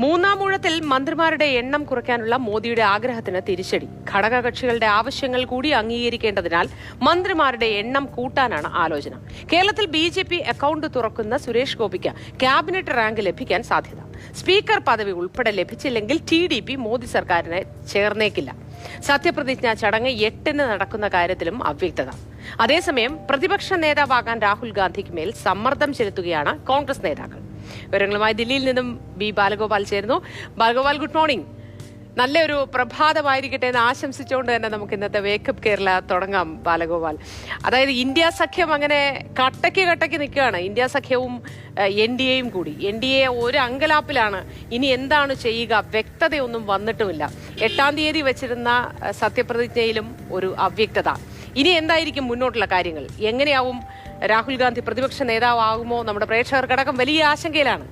മൂന്നാം ഊഴത്തിൽ മന്ത്രിമാരുടെ എണ്ണം കുറയ്ക്കാനുള്ള മോദിയുടെ ആഗ്രഹത്തിന് തിരിച്ചടി. ഘടകകക്ഷികളുടെ ആവശ്യങ്ങൾ കൂടി അംഗീകരിക്കേണ്ടതിനാൽ മന്ത്രിമാരുടെ എണ്ണം കൂട്ടാനാണ് ആലോചന. കേരളത്തിൽ ബിജെപി അക്കൌണ്ട് തുറക്കുന്ന സുരേഷ് ഗോപിക്ക് ക്യാബിനറ്റ് റാങ്ക് ലഭിക്കാൻ സാധ്യത. സ്പീക്കർ പദവി ഉൾപ്പെടെ ലഭിച്ചില്ലെങ്കിൽ TDP മോദി സർക്കാരിനെ ചേർന്നേക്കില്ല. സത്യപ്രതിജ്ഞാ ചടങ്ങ് 8-ന് നടക്കുന്ന കാര്യത്തിലും അവ്യക്തത. അതേസമയം പ്രതിപക്ഷ നേതാവാകാൻ രാഹുൽ ഗാന്ധിക്ക് മേൽ സമ്മർദ്ദം ചെലുത്തുകയാണ് കോൺഗ്രസ് നേതാക്കൾ. വിവരങ്ങളുമായി ദില്ലിയിൽ നിന്നും ബി ബാലഗോപാൽ ചേരുന്നു. Balagopal, good morning. നല്ലൊരു പ്രഭാതമായിരിക്കട്ടെ എന്ന് ആശംസിച്ചുകൊണ്ട് തന്നെ നമുക്ക് ഇന്നത്തെ വേക്കപ്പ് കേരള തുടങ്ങാം. ബാലഗോപാൽ, അതായത് ഇന്ത്യ സഖ്യം അങ്ങനെ കട്ടയ്ക്ക് നിൽക്കുകയാണ്. ഇന്ത്യ സഖ്യവും NDAയും കൂടി. NDA ഒരു അങ്കലാപ്പിലാണ്. ഇനി എന്താണ് ചെയ്യുക, വ്യക്തതയൊന്നും വന്നിട്ടുമില്ല. 8-ാം തീയതി വെച്ചിരുന്ന സത്യപ്രതിജ്ഞയിലും ഒരു അവ്യക്തത. ഇനി എന്തായിരിക്കും മുന്നോട്ടുള്ള കാര്യങ്ങൾ? എങ്ങനെയാവും രാഹുൽ ഗാന്ധി പ്രതിപക്ഷ നേതാവാകുമോ? നമ്മുടെ പ്രേക്ഷകർക്കടക്കം വലിയ ആശങ്കയിലാണ്.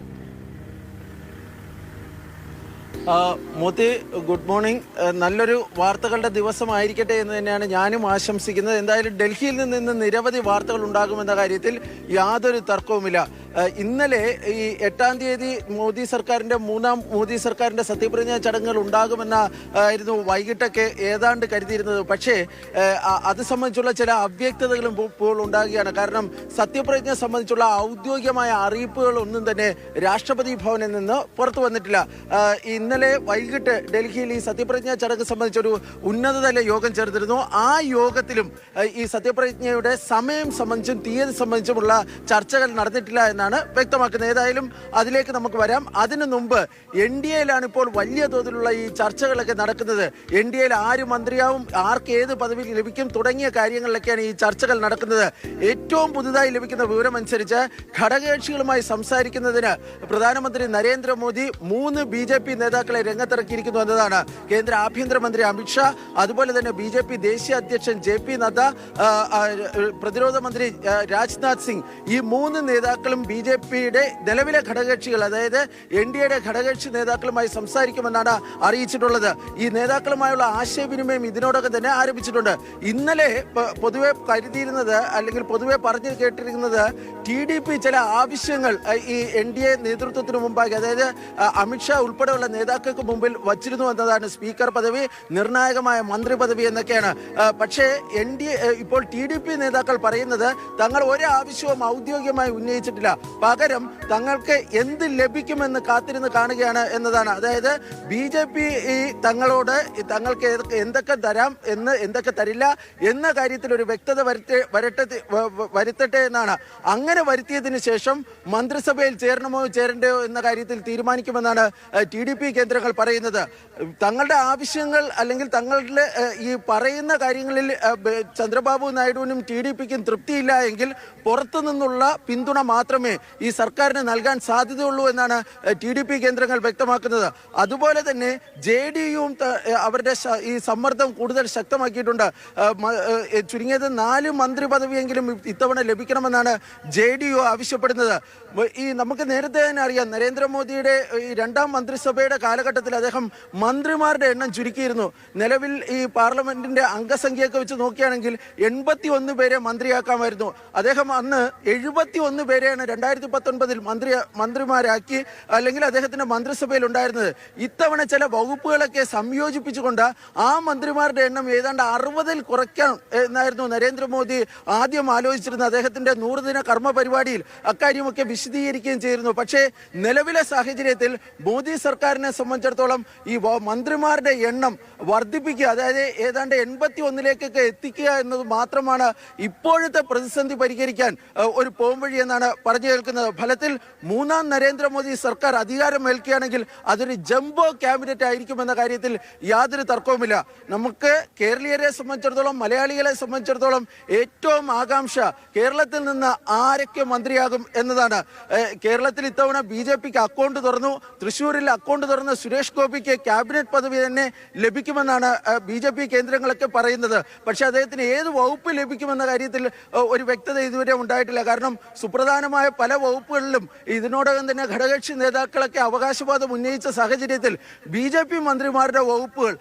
Modi, good morning. നല്ലൊരു വാർത്തകളുടെ ദിവസമായിരിക്കട്ടെ എന്ന് തന്നെയാണ് ഞാനും ആശംസിക്കുന്നത്. എന്തായാലും ഡൽഹിയിൽ നിന്ന് നിരവധി വാർത്തകൾ ഉണ്ടാകുമെന്ന കാര്യത്തിൽ യാതൊരു തർക്കവുമില്ല. ഇന്നലെ ഈ 8-ാം തീയതി മൂന്നാം മോദി സർക്കാരിന്റെ സത്യപ്രതിജ്ഞാ ചടങ്ങുകൾ ഉണ്ടാകുമെന്ന ആയിരുന്നു വൈകിട്ടൊക്കെ ഏതാണ്ട് കരുതിയിരുന്നത്. പക്ഷേ അത് സംബന്ധിച്ചുള്ള ചില അവ്യക്തതകളും ഇപ്പോൾ ഉണ്ടാകുകയാണ്. കാരണം സത്യപ്രതിജ്ഞ സംബന്ധിച്ചുള്ള ഔദ്യോഗികമായ അറിയിപ്പുകൾ ഒന്നും തന്നെ രാഷ്ട്രപതി ഭവനിൽ നിന്ന് പുറത്തു വന്നിട്ടില്ല. ഇന്നലെ വൈകിട്ട് ഡൽഹിയിൽ ഈ സത്യപ്രതിജ്ഞാ ചടങ്ങ് സംബന്ധിച്ചൊരു ഉന്നതതല യോഗം ചേർന്നിരുന്നു. ആ യോഗത്തിലും ഈ സത്യപ്രതിജ്ഞയുടെ സമയം സംബന്ധിച്ചും തീയതി സംബന്ധിച്ചുമുള്ള ചർച്ചകൾ നടന്നിട്ടില്ല എന്നാണ് വ്യക്തമാക്കുന്നത്. ഏതായാലും അതിലേക്ക് നമുക്ക് വരാം. അതിനു മുമ്പ് NDAയിലാണ് ഇപ്പോൾ വലിയ തോതിലുള്ള ഈ ചർച്ചകളൊക്കെ നടക്കുന്നത്. NDAയിൽ ആര് മന്ത്രിയാവും, ആർക്ക് ഏത് പദവി ലഭിക്കും തുടങ്ങിയ കാര്യങ്ങളിലൊക്കെയാണ് ഈ ചർച്ചകൾ നടക്കുന്നത്. ഏറ്റവും പുതുതായി ലഭിക്കുന്ന വിവരമനുസരിച്ച് ഘടകകക്ഷികളുമായി സംസാരിക്കുന്നതിന് പ്രധാനമന്ത്രി നരേന്ദ്രമോദി 3 BJP നേതാക്കളെ രംഗത്തിറക്കിയിരിക്കുന്നു എന്നതാണ്. കേന്ദ്ര ആഭ്യന്തരമന്ത്രി അമിത്ഷാ, അതുപോലെ തന്നെ BJP ദേശീയ അധ്യക്ഷൻ JP നദ്ദ, പ്രതിരോധ മന്ത്രി രാജ്നാഥ് സിംഗ്, ഈ 3 നേതാക്കളും BJPയുടെ നിലവിലെ ഘടകകക്ഷികൾ, അതായത് NDAയുടെ ഘടകകക്ഷി നേതാക്കളുമായി സംസാരിക്കുമെന്നാണ് അറിയിച്ചിട്ടുള്ളത്. ഈ നേതാക്കളുമായുള്ള ആശയവിനിമയം ഇതിനോടകം തന്നെ ആരംഭിച്ചിട്ടുണ്ട്. ഇന്നലെ പൊതുവെ കരുതിയിരുന്നത്, അല്ലെങ്കിൽ പൊതുവെ പറഞ്ഞു കേട്ടിരിക്കുന്നത്, TDP ചില ആവശ്യങ്ങൾ ഈ NDA നേതൃത്വത്തിന് മുമ്പാകെ, അതായത് അമിത്ഷാ ഉൾപ്പെടെയുള്ള നേതാക്കൾക്ക് മുമ്പിൽ വച്ചിരുന്നു എന്നതാണ്. സ്പീക്കർ പദവി, നിർണായകമായ മന്ത്രി പദവി എന്നൊക്കെയാണ്. പക്ഷേ ഇപ്പോൾ TDP നേതാക്കൾ പറയുന്നത് തങ്ങൾ ഒരാവശ്യവും ഔദ്യോഗികമായി ഉന്നയിച്ചിട്ടില്ല, പകരം തങ്ങൾക്ക് എന്ത് ലഭിക്കുമെന്ന് കാത്തിരുന്ന് കാണുകയാണ് എന്നതാണ്. അതായത് BJP തങ്ങളോട് തങ്ങൾക്ക് എന്തൊക്കെ തരാം എന്ന്, എന്തൊക്കെ തരില്ല എന്ന കാര്യത്തിൽ ഒരു വ്യക്തത വരുത്തട്ടെ എന്നാണ്. അങ്ങനെ വരുത്തിയതിനു ശേഷം മന്ത്രിസഭയിൽ ചേരണമോ ചേരണ്ടയോ എന്ന കാര്യത്തിൽ തീരുമാനിക്കുമെന്നാണ് TDP കേന്ദ്രങ്ങൾ പറയുന്നത്. തങ്ങളുടെ ആവശ്യങ്ങൾ, അല്ലെങ്കിൽ തങ്ങളുടെ ഈ പറയുന്ന കാര്യങ്ങളിൽ ചന്ദ്രബാബു നായിഡുവിനും TDPക്കും തൃപ്തിയില്ല എങ്കിൽ പുറത്തു നിന്നുള്ള പിന്തുണ മാത്രമേ ഈ സർക്കാരിന് നൽകാൻ സാധ്യതയുള്ളൂ എന്നാണ് TDP കേന്ദ്രങ്ങൾ വ്യക്തമാക്കുന്നത്. അതുപോലെ തന്നെ JDUവും അവരുടെ ഈ സമ്മർദ്ദം കൂടുതൽ ശക്തമാക്കിയിട്ടുണ്ട്. ചുരുങ്ങിയത് 4 മന്ത്രി പദവിയെങ്കിലും ഇത്തവണ ലഭിക്കണമെന്നാണ് JDU ആവശ്യപ്പെടുന്നത്. നമുക്ക് നേരത്തെ തന്നെ അറിയാം, നരേന്ദ്രമോദിയുടെ ഈ 2ാം മന്ത്രിസഭയുടെ കാലഘട്ടത്തിൽ അദ്ദേഹം മന്ത്രിമാരുടെ എണ്ണം ചുരുക്കിയിരുന്നു. നിലവിൽ ഈ പാർലമെന്റിന്റെ അംഗസംഖ്യയൊക്കെ വെച്ച് നോക്കുകയാണെങ്കിൽ 81 പേരെ മന്ത്രിയാക്കാമായിരുന്നു. അദ്ദേഹം അന്ന് 71 പേരെയാണ് 2019 മന്ത്രിമാരാക്കി, അല്ലെങ്കിൽ അദ്ദേഹത്തിന്റെ മന്ത്രിസഭയിൽ ഉണ്ടായിരുന്നത്. ഇത്തവണ ചില വകുപ്പുകളൊക്കെ സംയോജിപ്പിച്ചുകൊണ്ട് ആ മന്ത്രിമാരുടെ എണ്ണം ഏതാണ്ട് 60-ൽ കുറയ്ക്കാം എന്നായിരുന്നു നരേന്ദ്രമോദി ആദ്യം ആലോചിച്ചിരുന്നത്. അദ്ദേഹത്തിന്റെ 100 ദിന കർമ്മ പരിപാടിയിൽ അക്കാര്യമൊക്കെ വിശദീകരിക്കുകയും ചെയ്തിരുന്നു. പക്ഷേ നിലവിലെ സാഹചര്യത്തിൽ മോദി സർക്കാരിനെ സംബന്ധിച്ചിടത്തോളം ഈ മന്ത്രിമാരുടെ എണ്ണം വർദ്ധിപ്പിക്കുക, അതായത് ഏതാണ്ട് 81-ലേക്കൊക്കെ എത്തിക്കുക എന്നത് മാത്രമാണ് ഇപ്പോഴത്തെ പ്രതിസന്ധി പരിഹരിക്കാൻ ഒരു പോംവഴി എന്നാണ് പറഞ്ഞു കേൾക്കുന്നത്. ഫലത്തിൽ 3ാം നരേന്ദ്രമോദി സർക്കാർ അധികാരമേൽക്കുകയാണെങ്കിൽ അതൊരു ജംബോ ക്യാബിനറ്റ് ആയിരിക്കുമെന്ന കാര്യത്തിൽ യാതൊരു തർക്കവുമില്ല. നമുക്ക് കേരളീയരെ സംബന്ധിച്ചിടത്തോളം, മലയാളികളെ സംബന്ധിച്ചിടത്തോളം ഏറ്റവും ആകാംക്ഷ കേരളത്തിൽ നിന്ന് ആരൊക്കെ മന്ത്രിയാകും എന്നതാണ്. കേരളത്തിൽ ഇത്തവണ BJPക്ക് അക്കൗണ്ട് തുറന്നു. തൃശ്ശൂരിൽ അക്കൗണ്ട് തുറന്ന സുരേഷ് ഗോപിക്ക് ക്യാബിനറ്റ് പദവി തന്നെ ലഭിക്കുമെന്നാണ് BJP കേന്ദ്രങ്ങളൊക്കെ പറയുന്നത്. പക്ഷെ അദ്ദേഹത്തിന് ഏത് വകുപ്പ് ലഭിക്കുമെന്ന കാര്യത്തിൽ ഒരു വ്യക്തത ഇതുവരെ ഉണ്ടായിട്ടില്ല. കാരണം സുപ്രധാനമായ പല വകുപ്പുകളിലും ഇതിനോടകം തന്നെ ഘടകകക്ഷി നേതാക്കളൊക്കെ അവകാശവാദം ഉന്നയിച്ച സാഹചര്യത്തിൽ BJP മന്ത്രിമാരുടെ വകുപ്പുകൾ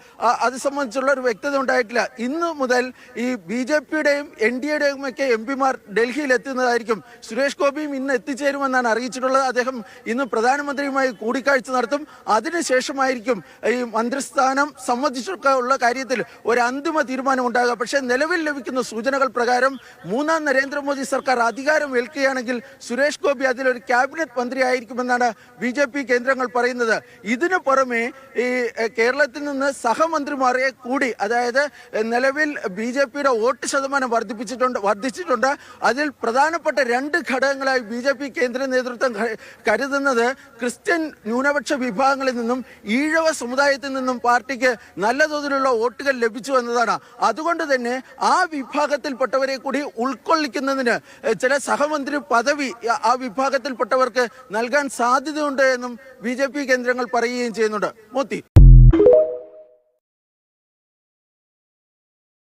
അത് സംബന്ധിച്ചുള്ള ഒരു വ്യക്തത ഉണ്ടായിട്ടില്ല. ഇന്ന് മുതൽ ഈ BJPയുടെയും NDAയുടെയും ഒക്കെ MP-മാർ ഡൽഹിയിൽ എത്തുന്നതായിരിക്കും. സുരേഷ് ഗോപിയും ഇന്ന് എത്തിച്ചേരുമെന്നാണ് അറിയിച്ചിട്ടുള്ളത്. അദ്ദേഹം ഇന്ന് പ്രധാനമന്ത്രിയുമായി കൂടിക്കാഴ്ച നടത്തും. അതിനുശേഷമായിരിക്കും ഈ മന്ത്രിസ്ഥാനം സംബന്ധിച്ചുള്ള കാര്യത്തിൽ ഒരു അന്തിമ തീരുമാനം ഉണ്ടാകുക. പക്ഷേ നിലവിൽ ലഭിക്കുന്ന സൂചനകൾ പ്രകാരം മൂന്നാം നരേന്ദ്രമോദി സർക്കാർ അധികാരം ഏൽക്കുകയാണെങ്കിൽ സുരേഷ് ഗോപി അതിലൊരു ക്യാബിനറ്റ് മന്ത്രിയായിരിക്കുമെന്നാണ് BJP കേന്ദ്രങ്ങൾ പറയുന്നത്. ഇതിനു പുറമെ ഈ കേരളത്തിൽ നിന്ന് സഹമന്ത്രിമാരെ കൂടി, അതായത് നിലവിൽ BJPയുടെ വോട്ട് ശതമാനം വർദ്ധിച്ചിട്ടുണ്ട്. അതിൽ പ്രധാനപ്പെട്ട 2 ഘടകങ്ങളായി BJP കേന്ദ്ര നേതൃത്വം കരുതുന്നത് ക്രിസ്ത്യൻ ന്യൂനപക്ഷ വിഭാഗങ്ങളിൽ നിന്നും ഈഴവ സമുദായത്തിൽ നിന്നും പാർട്ടിക്ക് നല്ല തോതിലുള്ള വോട്ടുകൾ ലഭിച്ചു എന്നതാണ്. അതുകൊണ്ട് തന്നെ ആ വിഭാഗത്തിൽപ്പെട്ടവരെ കൂടി ഉൾക്കൊള്ളിക്കുന്നതിന് ചില സഹമന്ത്രി പദവി ആ വിഭാഗത്തിൽപ്പെട്ടവർക്ക് നൽകാൻ സാധ്യതയുണ്ട് എന്നും BJP കേന്ദ്രങ്ങൾ പറയുകയും ചെയ്യുന്നുണ്ട്. മോത്തി.